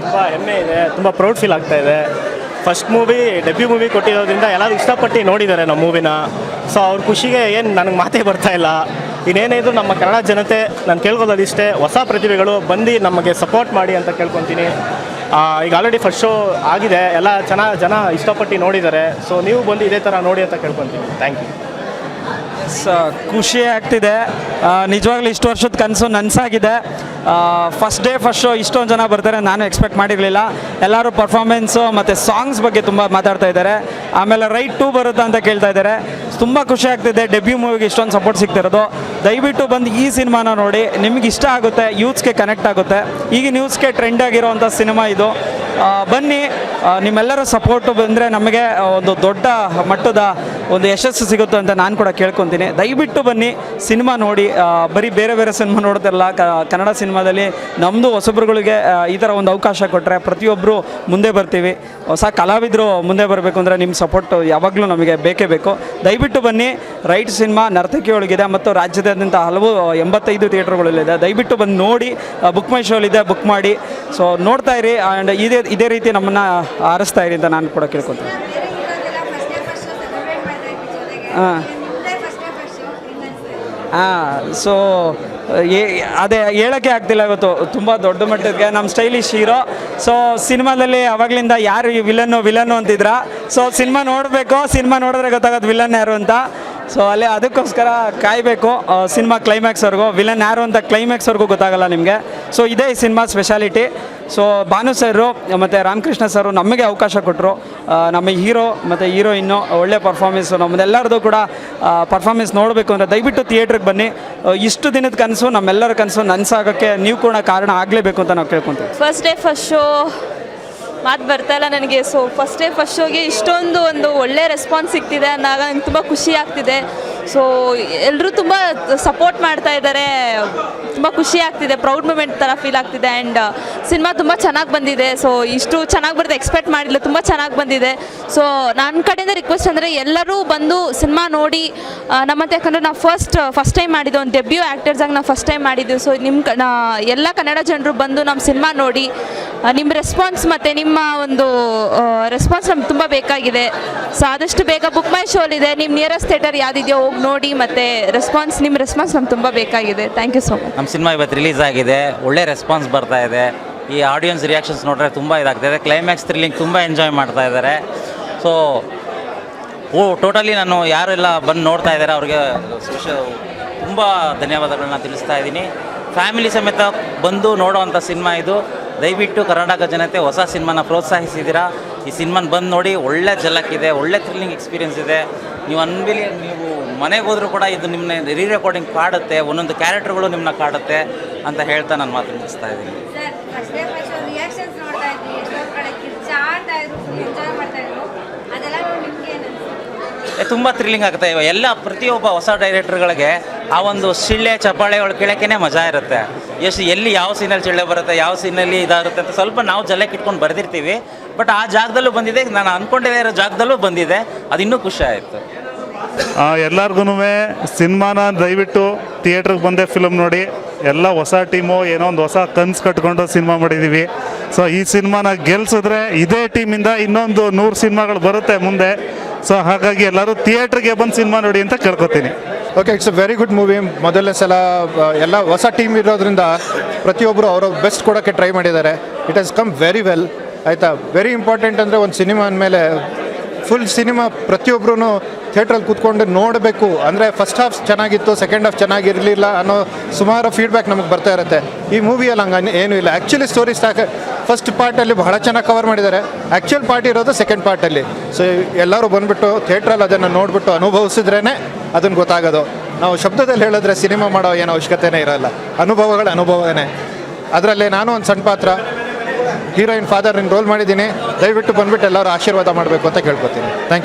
ತುಂಬ ಹೆಮ್ಮೆ ಇದೆ, ತುಂಬ ಪ್ರೌಡ್ ಫೀಲ್ ಆಗ್ತಾ ಇದೆ. ಫಸ್ಟ್ ಮೂವಿ ಡೆಬ್ಯೂ ಮೂವಿ ಕೊಟ್ಟಿರೋದ್ರಿಂದ ಎಲ್ಲರೂ ಇಷ್ಟಪಟ್ಟು ನೋಡಿದ್ದಾರೆ ನಮ್ಮ ಮೂವಿನ. ಸೊ ಅವ್ರ ಖುಷಿಗೆ ಏನು ನನಗೆ ಮಾತೇ ಬರ್ತಾ ಇಲ್ಲ. ಇನ್ನೇನಿದ್ರು ನಮ್ಮ ಕನ್ನಡ ಜನತೆ ನಾನು ಕೇಳ್ಕೊಳ್ಳೋದಿಷ್ಟೇ, ಹೊಸ ಪ್ರತಿಭೆಗಳು ಬಂದು ನಮಗೆ ಸಪೋರ್ಟ್ ಮಾಡಿ ಅಂತ ಕೇಳ್ಕೊತೀನಿ. ಈಗ ಆಲ್ರೆಡಿ ಫಸ್ಟ್ ಶೋ ಆಗಿದೆ, ಎಲ್ಲ ಚೆನ್ನಾಗಿ ಜನ ಇಷ್ಟಪಟ್ಟು ನೋಡಿದ್ದಾರೆ. ಸೊ ನೀವು ಬಂದು ಇದೇ ಥರ ನೋಡಿ ಅಂತ ಕೇಳ್ಕೊತೀನಿ. Thank you. ಖುಷಿ ಆಗ್ತಿದೆ. ನಿಜವಾಗ್ಲೂ ಇಷ್ಟು ವರ್ಷದ ಕನಸು ನನಸಾಗಿದೆ. ಫಸ್ಟ್ ಡೇ ಫಸ್ಟ್ ಶೋ ಇಷ್ಟೊಂದು ಜನ ಬರ್ತಾರೆ ನಾನು ಎಕ್ಸ್ಪೆಕ್ಟ್ ಮಾಡಿರಲಿಲ್ಲ. ಎಲ್ಲರೂ ಪರ್ಫಾರ್ಮೆನ್ಸು ಮತ್ತು ಸಾಂಗ್ಸ್ ಬಗ್ಗೆ ತುಂಬ ಮಾತಾಡ್ತಾ ಇದ್ದಾರೆ. ಆಮೇಲೆ ರೈಟ್ 2 ಬರುತ್ತಾ ಅಂತ ಕೇಳ್ತಾ ಇದ್ದಾರೆ. ತುಂಬ ಖುಷಿ ಆಗ್ತಿದೆ ಡೆಬ್ಯೂ ಮೂವಿಗೆ ಇಷ್ಟೊಂದು ಸಪೋರ್ಟ್ ಸಿಗ್ತಿರೋದು. ದಯವಿಟ್ಟು ಬಂದು ಈ ಸಿನಿಮಾನ ನೋಡಿ, ನಿಮಗೆ ಇಷ್ಟ ಆಗುತ್ತೆ, ಯೂತ್ಸ್ಗೆ ಕನೆಕ್ಟ್ ಆಗುತ್ತೆ. ಈಗ ನ್ಯೂಸ್ಗೆ ಟ್ರೆಂಡ್ ಆಗಿರೋವಂಥ ಸಿನಿಮಾ ಇದು. ಬನ್ನಿ, ನಿಮ್ಮೆಲ್ಲರ ಸಪೋರ್ಟು ಬಂದರೆ ನಮಗೆ ಒಂದು ದೊಡ್ಡ ಮಟ್ಟದ ಒಂದು ಯಶಸ್ಸು ಸಿಗುತ್ತೆ ಅಂತ ನಾನು ಕೂಡ ಕೇಳ್ಕೊತೀನಿ. ದಯವಿಟ್ಟು ಬನ್ನಿ, ಸಿನಿಮಾ ನೋಡಿ. ಬರೀ ಬೇರೆ ಬೇರೆ ಸಿನಿಮಾ ನೋಡ್ತಿರಲ್ಲ, ಕನ್ನಡ ಸಿನಿಮಾದಲ್ಲಿ ನಮ್ಮದು ಹೊಸಬ್ರುಗಳಿಗೆ ಈ ಥರ ಒಂದು ಅವಕಾಶ ಕೊಟ್ಟರೆ ಪ್ರತಿಯೊಬ್ಬರು ಮುಂದೆ ಬರ್ತೀವಿ. ಹೊಸ ಕಲಾವಿದರು ಮುಂದೆ ಬರಬೇಕು ಅಂದರೆ ನಿಮ್ಮ ಸಪೋರ್ಟು ಯಾವಾಗಲೂ ನಮಗೆ ಬೇಕೇ ಬೇಕು. ದಯವಿಟ್ಟು ಬನ್ನಿ. ರೈಟ್ ಸಿನಿಮಾ ನರ್ತಕಿಯೊಳಗಿದೆ ಮತ್ತು ರಾಜ್ಯದಾದ್ಯಂತ ಹಲವು 85 ಥಿಯೇಟ್ರ್ಗಳಲ್ಲಿದೆ. ದಯವಿಟ್ಟು ಬಂದು ನೋಡಿ. ಬುಕ್ ಮೈ ಶೋಲಿದೆ, ಬುಕ್ ಮಾಡಿ. ಸೊ ನೋಡ್ತಾ ಇರಿ ಆ್ಯಂಡ್ ಇದೇ ರೀತಿ ನಮ್ಮನ್ನು ಆರಿಸ್ತಾ ಇರಿ ಅಂತ ನಾನು ಕೂಡ ಕೇಳ್ಕೊತೀನಿ. ಸೊ ಅದೇ ಹೇಳೋಕ್ಕೆ ಆಗ್ತಿಲ್ಲ ಇವತ್ತು. ತುಂಬ ದೊಡ್ಡ ಮಟ್ಟಕ್ಕೆ ನಮ್ಮ ಸ್ಟೈಲಿಶ್ ಹೀರೋ. ಸೊ ಸಿನಿಮಾದಲ್ಲಿ ಅವಾಗಲಿಂದ ಯಾರು ವಿಲನ್ನು ಅಂತಿದ್ರ. ಸೊ ಸಿನಿಮಾ ನೋಡಬೇಕು, ಸಿನಿಮಾ ನೋಡಿದ್ರೆ ಗೊತ್ತಾಗೋದು ವಿಲನ್ ಯಾರು ಅಂತ. ಸೊ ಅಲ್ಲೇ ಅದಕ್ಕೋಸ್ಕರ ಕಾಯಬೇಕು ಸಿನಿಮಾ ಕ್ಲೈಮ್ಯಾಕ್ಸ್ವರೆಗೂ. ವಿಲನ್ ಯಾರು ಅಂತ ಕ್ಲೈಮ್ಯಾಕ್ಸ್ವರೆಗೂ ಗೊತ್ತಾಗಲ್ಲ ನಿಮಗೆ. ಸೊ ಇದೇ ಈ ಸಿನಿಮಾ ಸ್ಪೆಷಾಲಿಟಿ. ಸೊ ಭಾನು ಸರು ಮತ್ತು ರಾಮಕೃಷ್ಣ ಸರು ನಮಗೆ ಅವಕಾಶ ಕೊಟ್ಟರು. ನಮ್ಮ ಹೀರೋ ಮತ್ತು ಹೀರೋಯಿನ್ನು ಒಳ್ಳೆ ಪರ್ಫಾರ್ಮೆನ್ಸು, ನಮ್ಮದೆಲ್ಲರದು ಕೂಡ ಪರ್ಫಾರ್ಮೆನ್ಸ್ ನೋಡಬೇಕು ಅಂದರೆ ದಯವಿಟ್ಟು ಥಿಯೇಟ್ರಿಗೆ ಬನ್ನಿ. ಇಷ್ಟು ದಿನದ ಕನಸು, ನಮ್ಮೆಲ್ಲರ ಕನಸು ನನಸಾಗೋಕ್ಕೆ ನೀವು ಕೂಡ ಕಾರಣ ಆಗಲೇಬೇಕು ಅಂತ ನಾವು ಕೇಳ್ಕೊತೀವಿ. ಫಸ್ಟ್ ಡೇ ಫಸ್ಟ್ ಶೋ ಮಾತು ಬರ್ತಾಯಿಲ್ಲ ನನಗೆ. ಸೊ ಫಸ್ಟ್ ಡೇ ಫಸ್ಟ್ ಶೋಗೆ ಇಷ್ಟೊಂದು ಒಂದು ಒಳ್ಳೆ ರೆಸ್ಪಾನ್ಸ್ ಸಿಗ್ತಿದೆ ಅಂದಾಗ ನಂಗೆ ತುಂಬ ಖುಷಿ ಆಗ್ತಿದೆ. ಸೊ ಎಲ್ಲರೂ ತುಂಬ ಸಪೋರ್ಟ್ ಮಾಡ್ತಾ ಇದ್ದಾರೆ, ತುಂಬ ಖುಷಿ ಆಗ್ತಿದೆ, ಪ್ರೌಡ್ ಮೂಮೆಂಟ್ ಥರ ಫೀಲ್ ಆಗ್ತಿದೆ. ಆ್ಯಂಡ್ ಸಿನಿಮಾ ತುಂಬ ಚೆನ್ನಾಗಿ ಬಂದಿದೆ. ಸೊ ಇಷ್ಟು ಚೆನ್ನಾಗಿ ಬರುತ್ತೆ ಎಕ್ಸ್ಪೆಕ್ಟ್ ಮಾಡಿಲ್ಲ, ತುಂಬ ಚೆನ್ನಾಗಿ ಬಂದಿದೆ. ಸೊ ನನ್ನ ಕಡೆಯಿಂದ ರಿಕ್ವೆಸ್ಟ್ ಅಂದರೆ ಎಲ್ಲರೂ ಬಂದು ಸಿನಿಮಾ ನೋಡಿ ನಮ್ಮತ್ತೆ, ಯಾಕಂದರೆ ನಾವು ಫಸ್ಟ್ ಟೈಮ್ ಮಾಡಿದ್ದು, ಒಂದು ಡೆಬ್ಯೂ ಆ್ಯಕ್ಟರ್ಸಾಗಿ ನಾವು ಫಸ್ಟ್ ಟೈಮ್ ಮಾಡಿದ್ದು. ಸೊ ಎಲ್ಲ ಕನ್ನಡ ಜನರು ಬಂದು ನಮ್ಮ ಸಿನಿಮಾ ನೋಡಿ, ನಿಮ್ಮ ರೆಸ್ಪಾನ್ಸ್ ಮತ್ತು ನಿಮ್ಮ ಒಂದು ರೆಸ್ಪಾನ್ಸ್ ನಮ್ಗೆ ತುಂಬ ಬೇಕಾಗಿದೆ. ಸೊ ಆದಷ್ಟು ಬೇಗ ಬುಕ್ ಮೈ ಶೋಲಿದೆ, ನಿಮ್ಮ ನಿಯರೆಸ್ಟ್ ಥಿಯೇಟರ್ ಯಾವುದಿದೆಯೋ ಹೋಗಿ ನೋಡಿ. ಮತ್ತು ನಿಮ್ಮ ರೆಸ್ಪಾನ್ಸ್ ನಮ್ಗೆ ತುಂಬ ಬೇಕಾಗಿದೆ. Thank you so much. ನಮ್ಮ ಸಿನಿಮಾ ಇವತ್ತು ರಿಲೀಸ್ ಆಗಿದೆ, ಒಳ್ಳೆ ರೆಸ್ಪಾನ್ಸ್ ಬರ್ತಾ ಇದೆ. ಈ ಆಡಿಯನ್ಸ್ ರಿಯಾಕ್ಷನ್ಸ್ ನೋಡಿದ್ರೆ ತುಂಬ ಇದಾಗ್ತಾಯಿದೆ. ಕ್ಲೈಮ್ಯಾಕ್ಸ್ ಥ್ರಿಲ್ಲಿಂಗ್ ತುಂಬ ಎಂಜಾಯ್ ಮಾಡ್ತಾ ಇದ್ದಾರೆ. ಸೊ ಟೋಟಲಿ ನಾನು ಯಾರೆಲ್ಲ ಬಂದು ನೋಡ್ತಾ ಇದ್ದಾರೆ ಅವ್ರಿಗೆ ತುಂಬ ಧನ್ಯವಾದಗಳನ್ನ ತಿಳಿಸ್ತಾ ಇದ್ದೀನಿ. ಫ್ಯಾಮಿಲಿ ಸಮೇತ ಬಂದು ನೋಡೋವಂಥ ಸಿನಿಮಾ ಇದು. ದಯವಿಟ್ಟು ಕರ್ನಾಟಕ ಜನತೆ ಹೊಸ ಸಿನಿಮಾನ ಪ್ರೋತ್ಸಾಹಿಸಿದ್ದೀರಾ. ಈ ಸಿನಿಮಾನ ಬಂದು ನೋಡಿ. ಒಳ್ಳೆ ಝಲಕ್ಕಿದೆ, ಒಳ್ಳೆ ಥ್ರಿಲ್ಲಿಂಗ್ ಎಕ್ಸ್ಪೀರಿಯನ್ಸ್ ಇದೆ. ನೀವು ನೀವು ಮನೆಗೆ ಹೋದರೂ ಕೂಡ ಇದು ನಿಮ್ಮನ್ನ ರೀ ರೆಕಾರ್ಡಿಂಗ್ ಕಾಡುತ್ತೆ, ಒಂದೊಂದು ಕ್ಯಾರೆಕ್ಟರ್ಗಳು ನಿಮ್ಮನ್ನ ಕಾಡುತ್ತೆ ಅಂತ ಹೇಳ್ತಾ ನಾನು ಮಾತು ಮುಗಿಸ್ತಾ ಇದ್ದೀನಿ. ತುಂಬ ಥ್ರಿಲ್ಲಿಂಗ್ ಆಗ್ತಾ ಇವೆ. ಪ್ರತಿಯೊಬ್ಬ ಹೊಸ ಡೈರೆಕ್ಟರ್ಗಳಿಗೆ ಆ ಒಂದು ಶಿಳ್ಳೆ ಚಪ್ಪಾಳೆಗಳು ಕೇಳೋಕ್ಕೇ ಮಜಾ ಇರುತ್ತೆ. ಎಲ್ಲಿ ಯಾವ ಸೀನಲ್ಲಿ ಚಿಳ್ಳೆ ಬರುತ್ತೆ, ಯಾವ ಸೀನಲ್ಲಿ ಇದಾಗುತ್ತೆ ಅಂತ ಸ್ವಲ್ಪ ನಾವು ಜಲಕ್ಕೆ ಇಟ್ಕೊಂಡು ಬರೆದಿರ್ತೀವಿ. ಬಟ್ ಆ ಜಾಗದಲ್ಲೂ ಬಂದಿದೆ, ನಾನು ಅಂದ್ಕೊಂಡಿರೋ ಇರೋ ಜಾಗದಲ್ಲೂ ಬಂದಿದೆ. ಅದು ಇನ್ನೂ ಖುಷಿ ಆಯಿತು. ಎಲ್ಲರಿಗೂ ಸಿನಿಮಾನ ದಯವಿಟ್ಟು ಥಿಯೇಟ್ರಿಗೆ ಬಂದೇ ಫಿಲಮ್ ನೋಡಿ. ಎಲ್ಲ ಹೊಸ ಟೀಮು ಏನೋ ಒಂದು ಹೊಸ ಕನ್ಸು ಕಟ್ಕೊಂಡು ಸಿನಿಮಾ ಮಾಡಿದ್ದೀವಿ. ಸೊ ಈ ಸಿನಿಮಾನ ಗೆಲ್ಸಿದ್ರೆ ಇದೇ ಟೀಮಿಂದ ಇನ್ನೊಂದು 100 ಸಿನಿಮಾಗಳು ಬರುತ್ತೆ ಮುಂದೆ. ಸೊ ಹಾಗಾಗಿ ಎಲ್ಲರೂ ಥಿಯೇಟ್ರಿಗೆ ಬಂದು ಸಿನಿಮಾ ನೋಡಿ ಅಂತ ಕೇಳ್ಕೊತೀನಿ. Okay, it's a very good movie. ಮೊದಲನೇ ಸಲ ಎಲ್ಲ ಹೊಸ ಟೀಮ್ ಇರೋದ್ರಿಂದ ಪ್ರತಿಯೊಬ್ಬರು ಅವರ ಬೆಸ್ಟ್ ಕೊಡೋಕ್ಕೆ ಟ್ರೈ ಮಾಡಿದ್ದಾರೆ. It has come very well. ಆಯಿತಾ, ವೆರಿ ಇಂಪಾರ್ಟೆಂಟ್ ಅಂದರೆ ಒಂದು ಸಿನಿಮಾ ಅಂದಮೇಲೆ ಫುಲ್ ಸಿನಿಮಾ ಪ್ರತಿಯೊಬ್ಬರೂ ಥಿಯೇಟ್ರಲ್ಲಿ ಕೂತ್ಕೊಂಡು ನೋಡಬೇಕು. ಅಂದರೆ ಫಸ್ಟ್ ಹಾಫ್ ಚೆನ್ನಾಗಿತ್ತು, ಸೆಕೆಂಡ್ ಹಾಫ್ ಚೆನ್ನಾಗಿರಲಿಲ್ಲ ಅನ್ನೋ ಸುಮಾರು ಫೀಡ್ಬ್ಯಾಕ್ ನಮಗೆ ಬರ್ತಾ ಇರುತ್ತೆ. ಈ ಮೂವಿಯಲ್ಲಿ ಹಂಗೆ ಏನೂ ಇಲ್ಲ. ಆ್ಯಕ್ಚುಲಿ ಸ್ಟೋರಿ ಫಸ್ಟ್ ಪಾರ್ಟಲ್ಲಿ ಬಹಳ ಚೆನ್ನಾಗಿ ಕವರ್ ಮಾಡಿದ್ದಾರೆ. ಆ್ಯಕ್ಚುಯಲ್ ಪಾರ್ಟ್ ಇರೋದು ಸೆಕೆಂಡ್ ಪಾರ್ಟಲ್ಲಿ. ಸೊ ಎಲ್ಲರೂ ಬಂದುಬಿಟ್ಟು ಥಿಯೇಟ್ರಲ್ಲಿ ಅದನ್ನು ನೋಡಿಬಿಟ್ಟು ಅನುಭವಿಸಿದ್ರೇ ಅದನ್ನು ಗೊತ್ತಾಗೋದು. ನಾವು ಶಬ್ದದಲ್ಲಿ ಹೇಳಿದ್ರೆ ಸಿನಿಮಾ ಮಾಡೋ ಏನೋ ಅವಶ್ಯಕತೆಯೇ ಇರೋಲ್ಲ. ಅನುಭವನೇ. ಅದರಲ್ಲಿ ನಾನು ಒಂದು ಸಣ್ಣ ಪಾತ್ರ, ಹೀರೋಯಿನ್ ಫಾದರ್ ರೋಲ್ ಮಾಡಿದ್ದೀನಿ. ದಯವಿಟ್ಟು ಬಂದುಬಿಟ್ಟು ಎಲ್ಲರೂ ಆಶೀರ್ವಾದ ಮಾಡಬೇಕು ಅಂತ ಕೇಳ್ಕೊತೀನಿ. Thank you.